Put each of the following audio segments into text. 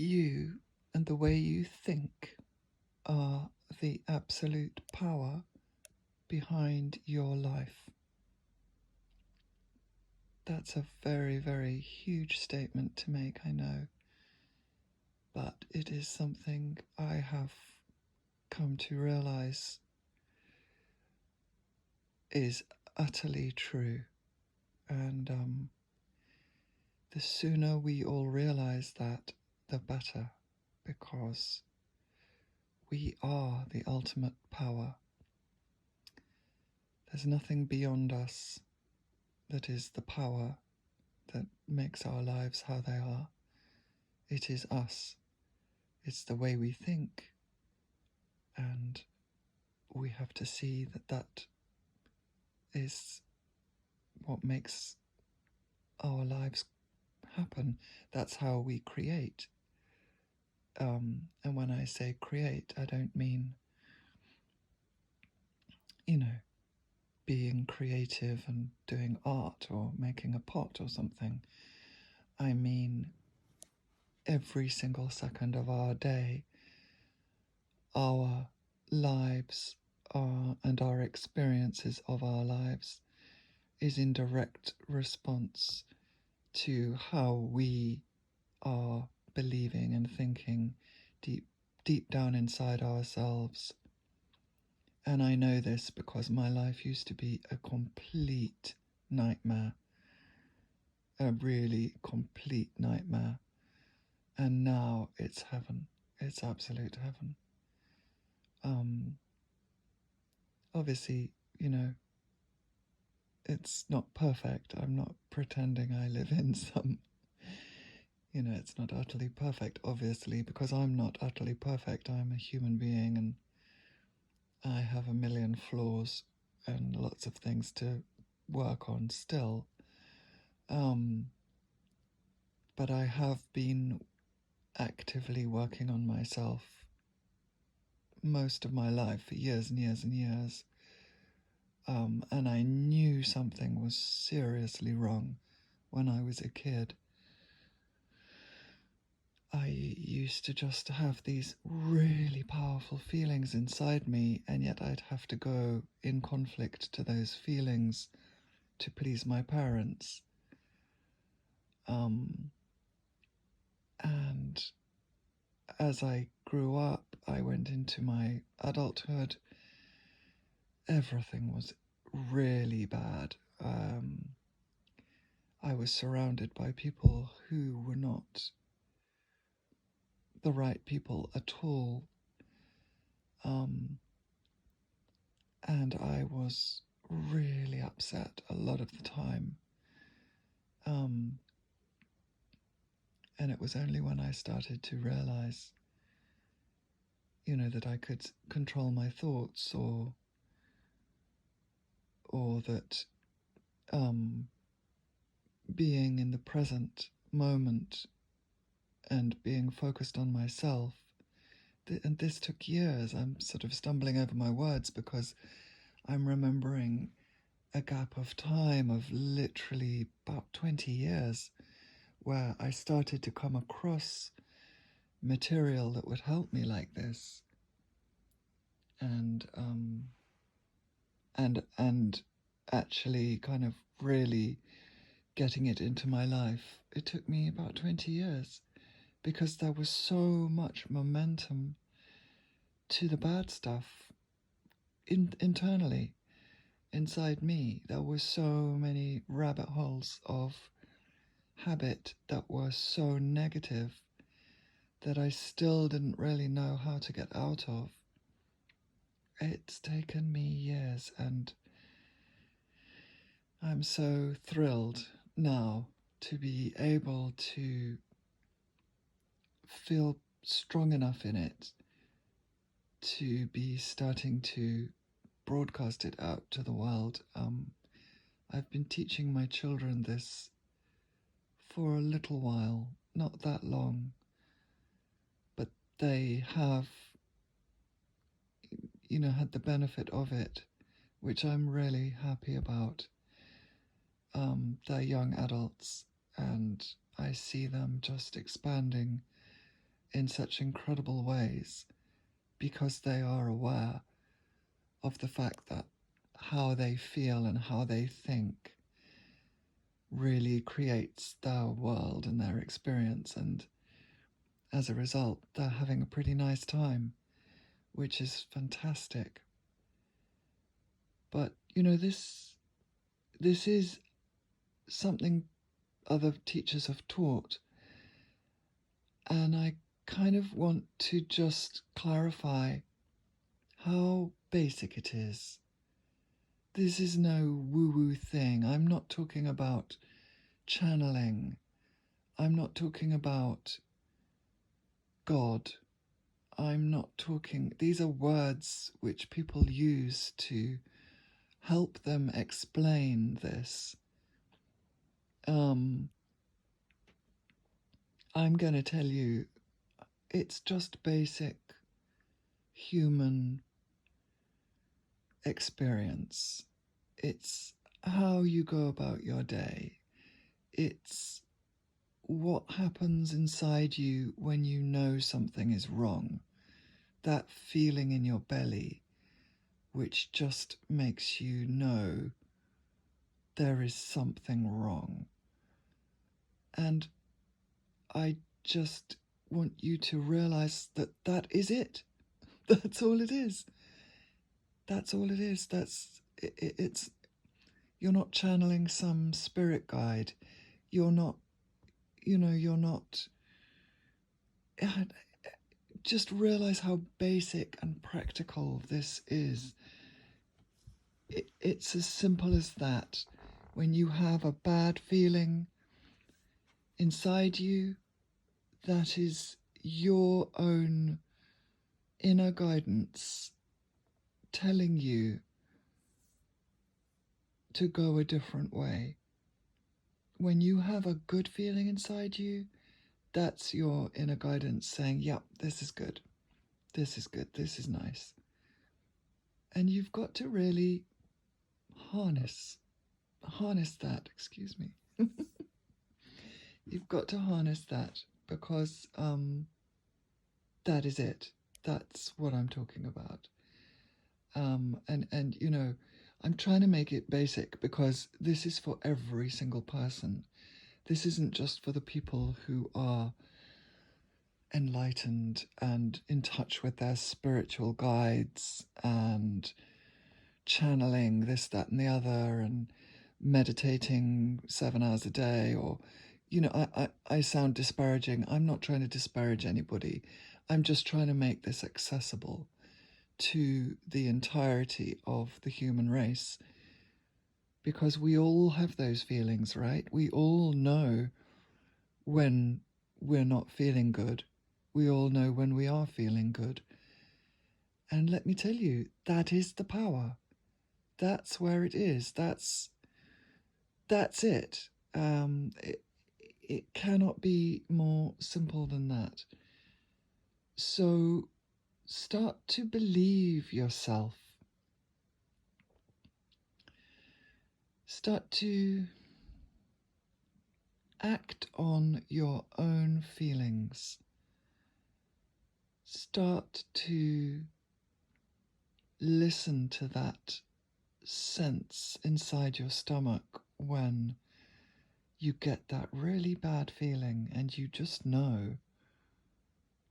You and the way you think are the absolute power behind your life. That's a very, very huge statement to make, I know, but it is something I have come to realize is utterly true. And the sooner we all realize that, the better, because we are the ultimate power. There's nothing beyond us that is the power that makes our lives how they are. It is us. It's the way we think. And we have to see that that is what makes our lives happen. That's how we create. And when I say create, I don't mean, being creative and doing art or making a pot or something. I mean, every single second of our day, our lives and our experiences of our lives is in direct response to how we are believing and thinking deep down inside ourselves. And I know this because my life used to be a complete nightmare, a really complete nightmare. And now it's heaven. It's absolute heaven. Obviously, it's not perfect. I'm not pretending I live in some, it's not utterly perfect, obviously, because I'm not utterly perfect. I'm a human being and I have a million flaws and lots of things to work on still. But I have been actively working on myself most of my life for years and years and years. And I knew something was seriously wrong when I was a kid. I used to just have these really powerful feelings inside me, and yet I'd have to go in conflict to those feelings to please my parents. And as I grew up, I went into my adulthood. Everything was really bad. I was surrounded by people who were not the right people at all. And I was really upset a lot of the time. And it was only when I started to realize, that I could control my thoughts or that being in the present moment and being focused on myself, and this took years. I'm sort of stumbling over my words because I'm remembering a gap of time of literally about 20 years where I started to come across material that would help me like this, and actually kind of really getting it into my life. It took me about 20 years because there was so much momentum to the bad stuff internally inside me. There were so many rabbit holes of habit that were so negative that I still didn't really know how to get out of. It's taken me years, and I'm so thrilled now to be able to feel strong enough in it to be starting to broadcast it out to the world. I've been teaching my children this for a little while, not that long, but they have, had the benefit of it, which I'm really happy about. They're young adults, and I see them just expanding in such incredible ways because they are aware of the fact that how they feel and how they think really creates their world and their experience, and as a result, they're having a pretty nice time, which is fantastic. But this is something other teachers have taught, and I kind of want to just clarify how basic it is. This is no woo-woo thing. I'm not talking about channeling. I'm not talking about God. I'm not talking... These are words which people use to help them explain this. I'm going to tell you, it's just basic human experience. It's how you go about your day. It's what happens inside you when you know something is wrong. That feeling in your belly, which just makes you know there is something wrong. And I just want you to realize that that is it. That's all it is. That's all it is. It's you're not channeling some spirit guide. You're not, you're not... Just realize how basic and practical this is. It's as simple as that. When you have a bad feeling inside you, that is your own inner guidance telling you to go a different way. When you have a good feeling inside you, that's your inner guidance saying, yep, this is good. This is good. This is nice. And you've got to really harness that, excuse me. You've got to harness that, because that is it. That's what I'm talking about. And I'm trying to make it basic because this is for every single person. This isn't just for the people who are enlightened and in touch with their spiritual guides and channeling this, that, and the other, and meditating 7 hours a day, or, I sound disparaging. I'm not trying to disparage anybody. I'm just trying to make this accessible to the entirety of the human race, because we all have those feelings, right? We all know when we're not feeling good. We all know when we are feeling good. And let me tell you, that is the power. That's where it is. That's it. It cannot be more simple than that. So start to believe yourself. Start to act on your own feelings. Start to listen to that sense inside your stomach when you get that really bad feeling and you just know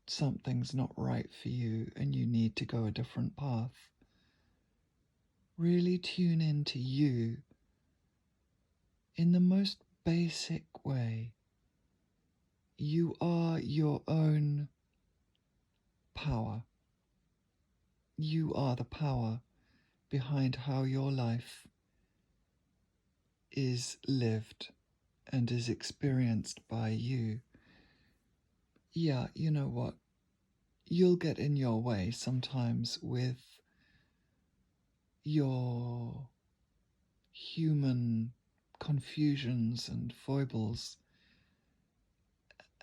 something's not right for you and you need to go a different path. Really tune into you in the most basic way. You are your own power. You are the power behind how your life is lived and is experienced by you. Yeah, you know what? You'll get in your way sometimes with your human confusions and foibles.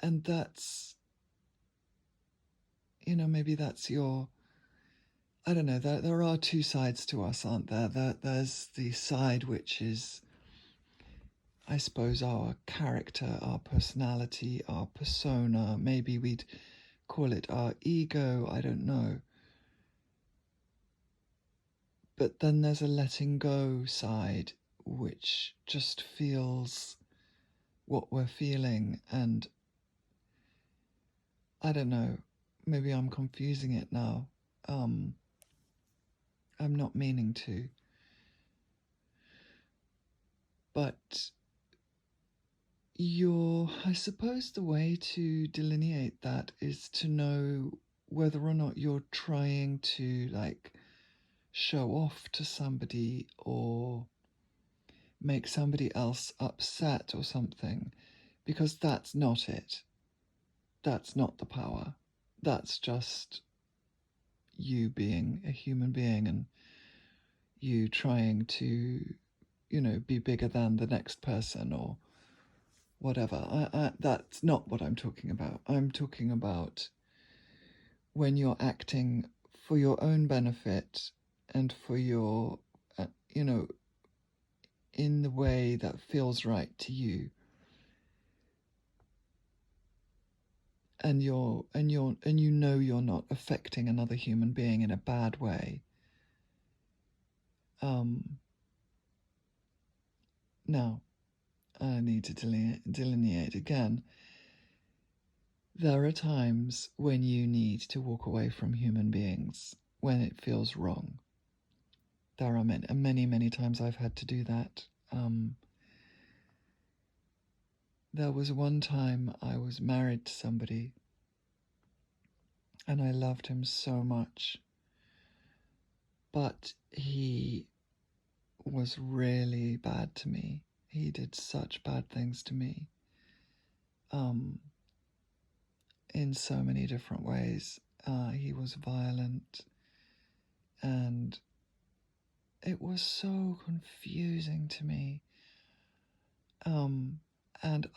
And that's, maybe that's your... I don't know, there are two sides to us, aren't there? There's the side which is, I suppose, our character, our personality, our persona. Maybe we'd call it our ego, I don't know. But then there's a letting go side, which just feels what we're feeling. And I don't know, maybe I'm confusing it now. I'm not meaning to. But I suppose the way to delineate that is to know whether or not you're trying to like show off to somebody or make somebody else upset or something, because that's not it. That's not the power. That's just you being a human being and you trying to, be bigger than the next person or whatever. That's not what I'm talking about. I'm talking about when you're acting for your own benefit and for your, in the way that feels right to you. And you know you're not affecting another human being in a bad way. Now, I need to delineate again. There are times when you need to walk away from human beings when it feels wrong. There are many, many times I've had to do that. There was one time I was married to somebody and I loved him so much, but he was really bad to me. He did such bad things to me, in so many different ways. He was violent, and it was so confusing to me. And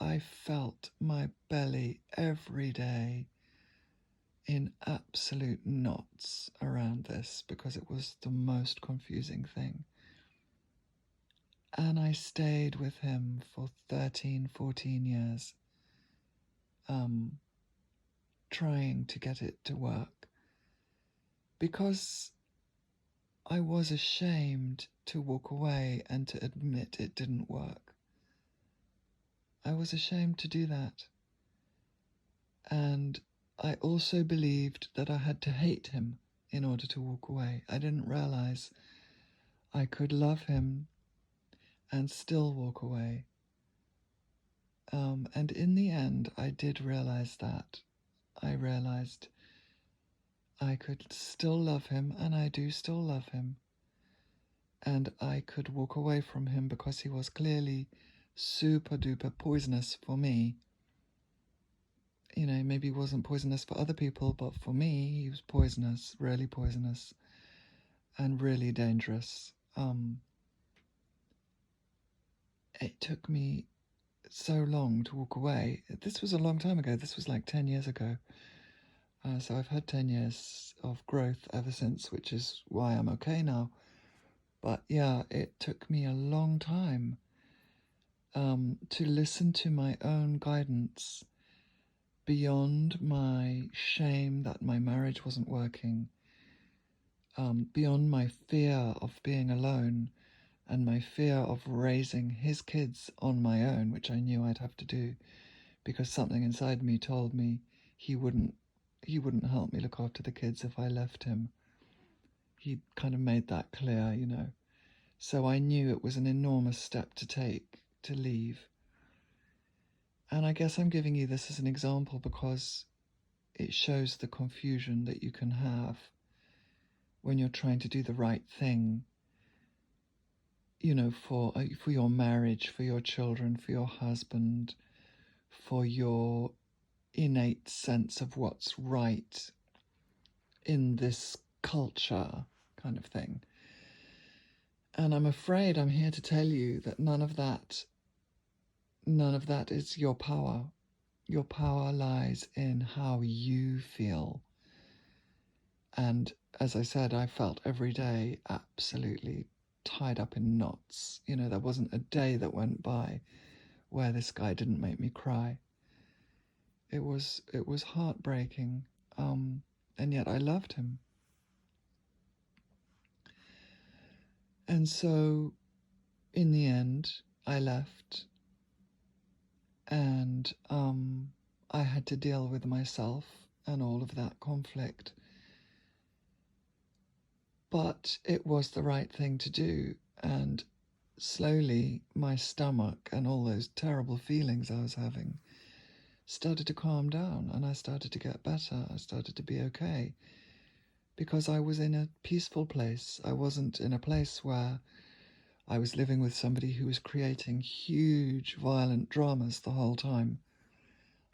I felt my belly every day in absolute knots around this because it was the most confusing thing. And I stayed with him for 13, 14 years, trying to get it to work because I was ashamed to walk away and to admit it didn't work. I was ashamed to do that. And I also believed that I had to hate him in order to walk away. I didn't realize I could love him and still walk away. And in the end, I did realize that. I realized I could still love him, and I do still love him. And I could walk away from him because he was clearly super duper poisonous for me. Maybe he wasn't poisonous for other people, but for me, he was poisonous, really poisonous, and really dangerous. It took me so long to walk away. This was a long time ago. This was like 10 years ago. So I've had 10 years of growth ever since, which is why I'm okay now. But yeah, it took me a long time to listen to my own guidance beyond my shame that my marriage wasn't working, beyond my fear of being alone and my fear of raising his kids on my own, which I knew I'd have to do because something inside me told me he wouldn't help me look after the kids if I left him. He kind of made that clear, So I knew it was an enormous step to take, to leave. And I guess I'm giving you this as an example because it shows the confusion that you can have when you're trying to do the right thing, for your marriage, for your children, for your husband, for your innate sense of what's right in this culture kind of thing. And I'm afraid I'm here to tell you that none of that is your power. Your power lies in how you feel. And as I said, I felt every day absolutely tied up in knots. There wasn't a day that went by where this guy didn't make me cry. It was heartbreaking. and yet I loved him. And so in the end, I left, and I had to deal with myself and all of that conflict. But it was the right thing to do, and slowly my stomach and all those terrible feelings I was having started to calm down, and I started to get better. I started to be okay because I was in a peaceful place. I wasn't in a place where I was living with somebody who was creating huge violent dramas the whole time.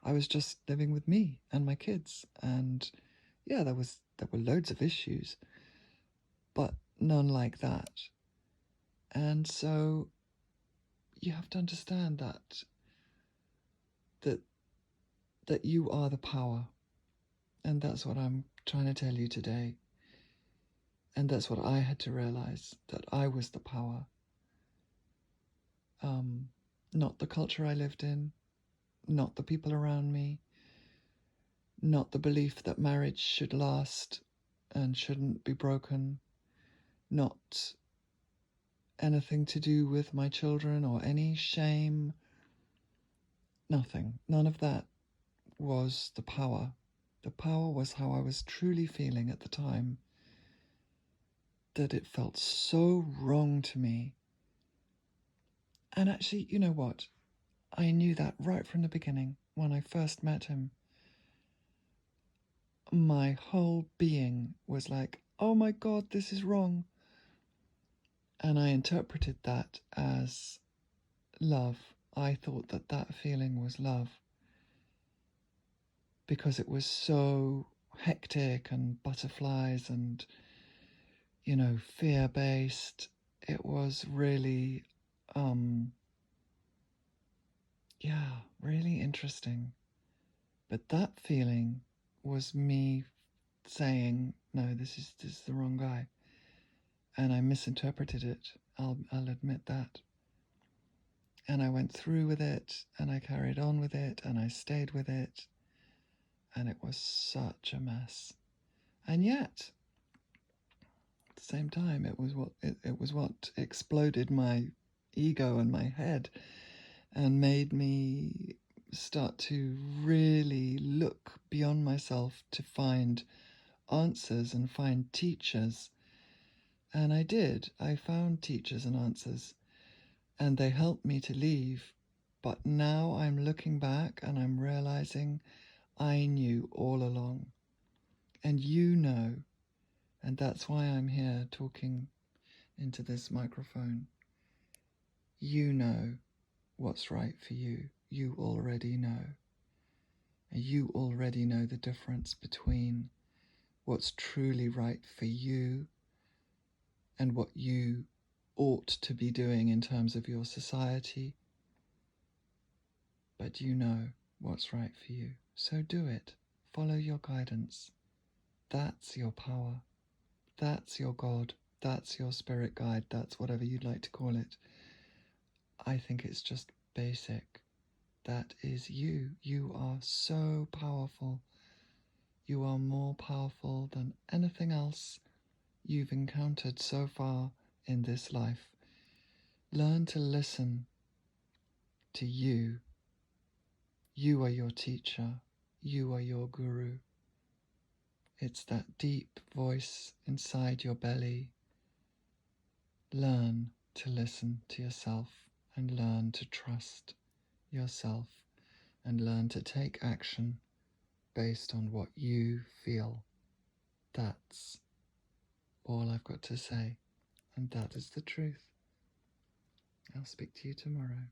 I was just living with me and my kids, and yeah, there were loads of issues, but none like that. And so you have to understand that that you are the power, and that's what I'm trying to tell you today. And that's what I had to realize, that I was the power, not the culture I lived in, not the people around me, not the belief that marriage should last and shouldn't be broken, not anything to do with my children or any shame. Nothing. None of that was the power. The power was how I was truly feeling at the time, that it felt so wrong to me. And actually, you know what? I knew that right from the beginning when I first met him. My whole being was like, oh my God, this is wrong. And I interpreted that as love. I thought that that feeling was love because it was so hectic and butterflies and, you know, fear-based. It was really, really interesting. But that feeling was me saying, no, this is the wrong guy. And I misinterpreted it. I'll admit that. And I went through with it, and I carried on with it, and I stayed with it, and it was such a mess. And yet, at the same time, it was what exploded my ego and my head, and made me start to really look beyond myself to find answers and find teachers. And I did. I found teachers and answers, and they helped me to leave. But now I'm looking back and I'm realizing I knew all along. And you know, and that's why I'm here talking into this microphone. You know what's right for you. You already know. And you already know the difference between what's truly right for you and what you ought to be doing in terms of your society. But you know what's right for you. So do it. Follow your guidance. That's your power. That's your God. That's your spirit guide. That's whatever you'd like to call it. I think it's just basic. That is you. You are so powerful. You are more powerful than anything else you've encountered so far in this life. Learn to listen to you. You are your teacher. You are your guru. It's that deep voice inside your belly. Learn to listen to yourself and learn to trust yourself and learn to take action based on what you feel. That's all I've got to say, and that is the truth. I'll speak to you tomorrow.